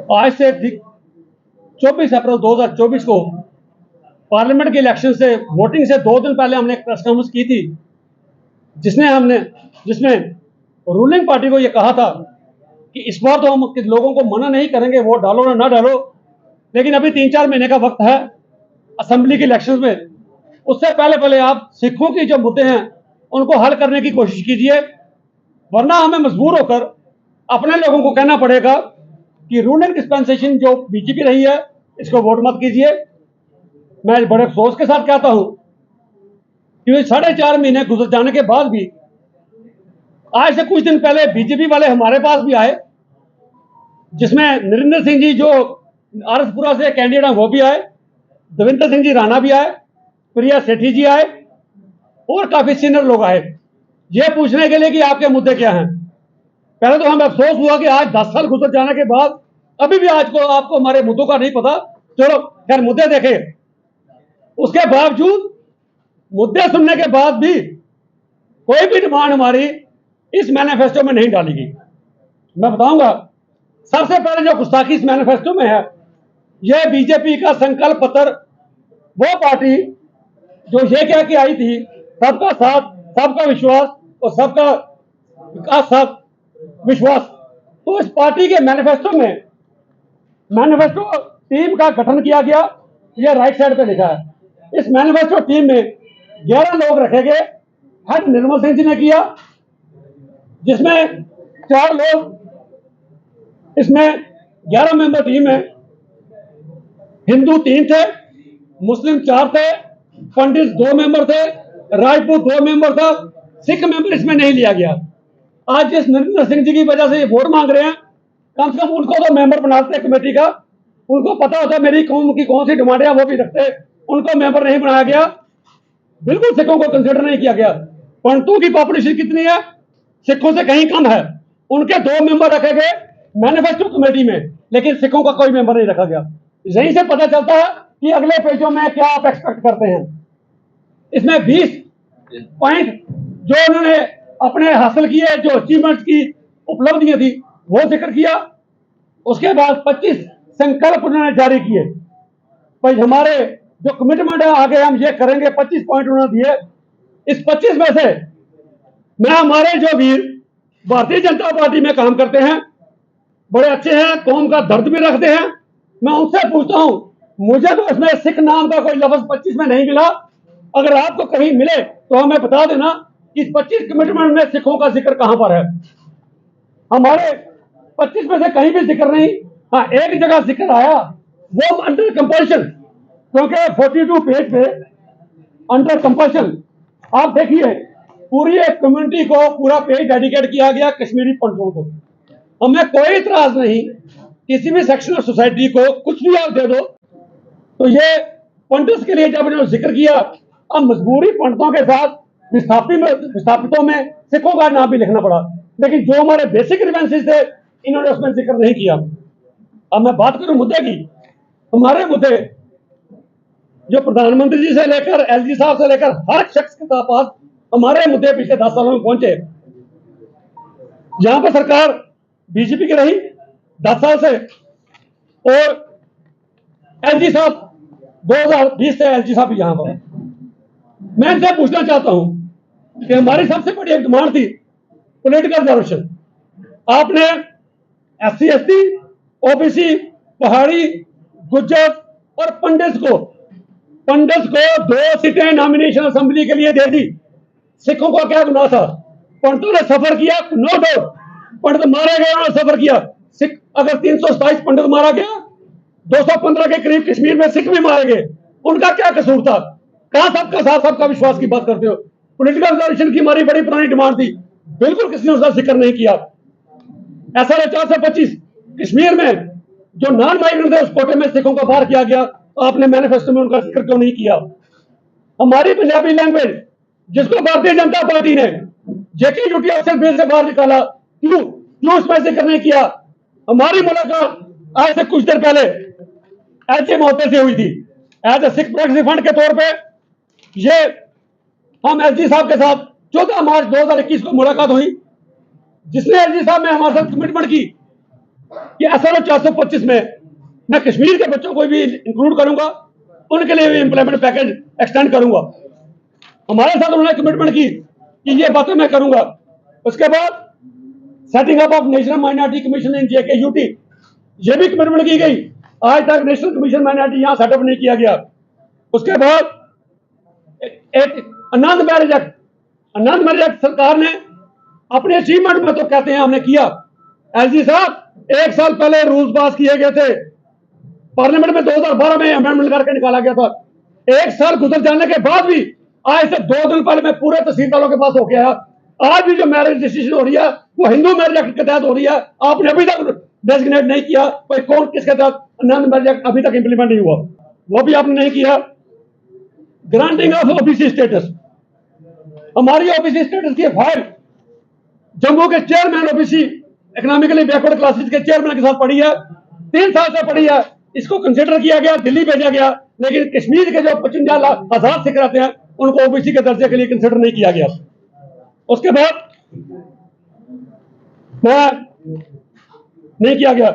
आज से 24 अप्रैल 2024 को पार्लियामेंट के इलेक्शन से वोटिंग से 2 दिन पहले हमने एक प्रेस कॉन्फ्रेंस की थी, जिसमें रूलिंग पार्टी को यह कहा था कि इस बार तो हम लोगों को मना नहीं करेंगे वोट डालो ना डालो, लेकिन अभी 3-4 महीने का वक्त है असेंबली के इलेक्शन में। उससे पहले आप सिखों की जो मुद्दे हैं उनको हल करने की कोशिश कीजिए, वरना हमें मजबूर होकर अपने लोगों को कहना पड़ेगा कि रूलिंग डिस्पेंसेशन जो बीजेपी रही है इसको वोट मत कीजिए। मैं बड़े अफसोस के साथ कहता हूं कि 4.5 महीने गुजर जाने के बाद भी आज से कुछ दिन पहले बीजेपी वाले हमारे पास भी आए, जिसमें नरेंद्र सिंह जी जो आरसपुरा से कैंडिडेट हैं वो भी आए, देवेंद्र सिंह जी राणा भी आए, प्रिया सेठी जी आए और काफी सीनियर लोग आए ये पूछने के लिए कि आपके मुद्दे क्या हैं। पहले तो हमें अफसोस हुआ कि आज 10 साल गुजर जाने के बाद अभी भी आज को आपको हमारे मुद्दों का नहीं पता। चलो खैर मुद्दे देखें। उसके बावजूद मुद्दे सुनने के बाद भी कोई भी डिमांड हमारी इस मैनिफेस्टो में नहीं डाली गई। मैं बताऊंगा, सबसे पहले जो गुस्ताखी इस मैनिफेस्टो में है, यह बीजेपी का संकल्प पत्र, वो पार्टी जो ये कह के आई थी सबका साथ, सबका विश्वास और सबका विकास, सब विश्वास। तो इस पार्टी के मैनिफेस्टो टीम का गठन किया गया। यह राइट साइड पे लिखा है। इस मैनिफेस्टो टीम में 11 लोग रखे गए। हेड निर्मल सिंह जी ने किया, जिसमें 4 लोग, इसमें 11 मेंबर टीम है। हिंदू 3 थे, मुस्लिम 4 थे, पंडित 2 मेंबर थे, राजपूत 2 मेंबर था, सिख मेंबर इसमें नहीं लिया गया। आज जिस नरेंद्र सिंह जी की वजह से ये वोट मांग रहे हैं, कम से कम उनको तो मेंबर बनाते कमेटी का, उनको पता होता मेरी कौम की कौन सी डिमांड है वो भी रखते, उनको मेंबर नहीं बनाया गया। बिल्कुल सिखों को कंसिडर नहीं किया गया। पंडितों की पॉपुलेशन कितनी है, सिखों से कहीं कम है, उनके 2 मेंबर रखे गए मैनिफेस्टो कमेटी में, लेकिन सिखों का कोई मेंबर नहीं रखा गया। यहीं से पता चलता है कि अगले पेजों में क्या आप एक्सपेक्ट करते हैं। इसमें 20 पॉइंट जो उन्होंने अपने हासिल किए, जो अचीवमेंट्स की उपलब्धियां थी वो जिक्र किया। उसके बाद 25 संकल्प उन्होंने जारी किए। भाई हमारे जो कमिटमेंट है आगे हम ये करेंगे, 25 पॉइंट उन्होंने दिए। इस 25 में से मैं हमारे जो वीर भारतीय जनता पार्टी में काम करते हैं, बड़े अच्छे हैं, कौम का दर्द भी रखते हैं, मैं उनसे पूछता हूं, मुझे तो इसमें सिख नाम का कोई लफ्ज 25 में नहीं मिला। अगर आपको कहीं मिले तो हमें बता देना कि 25 कमिटमेंट में सिखों का जिक्र कहां पर है। हमारे 25 में से कहीं भी जिक्र नहीं। हाँ, एक जगह जिक्र आया, वो अंडर कंपल्शन, क्योंकि 42 पेज पे अंडर कंपल्शन आप देखिए, पूरी एक कम्युनिटी को पूरा पेज डेडिकेट किया गया कश्मीरी पंडितों को। हमें कोई इतराज नहीं, किसी भी सेक्शन ऑफ सोसाइटी को कुछ भी आप दे दो। तो ये पंडित के लिए जब इन्होंने जिक्र किया, अब मजबूरी पंडितों के साथ विस्थापितों में सिखों का नाम भी लिखना पड़ा, लेकिन जो हमारे बेसिक ग्रीवेंसेस थे इन्होंने उसमें जिक्र नहीं किया। अब मैं बात करूं मुद्दे की। हमारे मुद्दे जो प्रधानमंत्री जी से लेकर एलजी साहब से लेकर हर शख्स के पास हमारे मुद्दे पिछले 10 सालों में पहुंचे। यहां पर सरकार बीजेपी की रही 10 साल से, और एलजी साहब 2020 से एलजी साहब यहां पर। मैं इनसे पूछना चाहता हूं कि हमारी सबसे बड़ी एक डिमांड थी पॉलिटिकल रिजर्वेशन। आपने SC ST OBC पहाड़ी गुज्जर और पंडित को 2 सीटें नॉमिनेशन असेंबली के लिए दे दी। सिखों का क्या गुनाह था? पंडितों ने सफर किया, नो डाउट, पंडित मारे गए, उन्होंने सफर किया। सिख अगर 327 पंडित मारा गया, 215 के करीब कश्मीर में सिख भी मारे गए, उनका क्या कसूर था? कहां सबका साथ सबका विश्वास की बात करते हो? पॉलिटिकल रिजर्वेशन की हमारी बड़ी पुरानी डिमांड थी, बिल्कुल किसी ने उसका जिक्र नहीं किया। SR 425 कश्मीर में जो नॉन माइग्रेंट थे उस कोटे में सिखों को बाहर किया गया, आपने मैनिफेस्टो में उनका जिक्र क्यों नहीं किया? हमारी पंजाबी लैंग्वेज जिसको भारतीय जनता पार्टी ने जेके यूटीएसएल बिल से बाहर निकाला, क्यों इसमें जिक्र नहीं किया? हमारी मुलाकात आज से कुछ देर पहले एलजी महोदय से हुई थी as a Sikh proxy fund के तौर पे। ये हम एलजी साहब के साथ 14 मार्च 2021 को मुलाकात हुई, जिसने एलजी साहब ने हमारे साथ कमिटमेंट की कि SRO 425 में मैं कश्मीर के बच्चों को भी इंक्लूड करूंगा, उनके लिए भी एम्प्लॉयमेंट पैकेज एक्सटेंड करूंगा। हमारे साथ उन्होंने कमिटमेंट की कि ये बातें मैं करूंगा। उसके बाद setting up of national minority commission in JKUT, ये भी कमिटमेंट की गई। आज तक नेशनल कमीशन माइनॉरिटी यहां सेटअप नहीं किया गया। उसके बाद एक आनंद मैरिज एक्ट, आनंद मैरिज एक्ट सरकार ने अपने अचीवमेंट में तो कहते हैं हमने किया। LG साहब, 1 साल पहले रूल्स पास किए गए थे, पार्लियामेंट में 2012 में अमेंडमेंट करके निकाला गया था। 1 साल गुजर जाने के बाद भी आज से 2 दिन पहले मैं पूरे तहसीलदारों के पास होके आया। आज भी जो मैरिज डिसीजन हो रही है वो हिंदू मैरिज एक्ट के तहत हो रही है। आपने अभी तक डेजिग्नेट नहीं किया कोई कौन किसके तहत आनंद मैरिज एक्ट अभी तक इंप्लीमेंट नहीं हुआ, वो भी आपने नहीं किया। ग्रांटिंग ऑफ OBC स्टेटस, हमारी OBC स्टेटस की फाइल जम्मू के chairman OBC economically backward classes के चेयरमैन के साथ पड़ी है, 3 साल से पड़ी है। इसको कंसिडर किया गया, दिल्ली भेजा गया, लेकिन कश्मीर के जो 55,000 सिख रहते हैं उनको OBC के दर्जे के लिए कंसिडर नहीं किया गया। उसके बाद नहीं किया गया।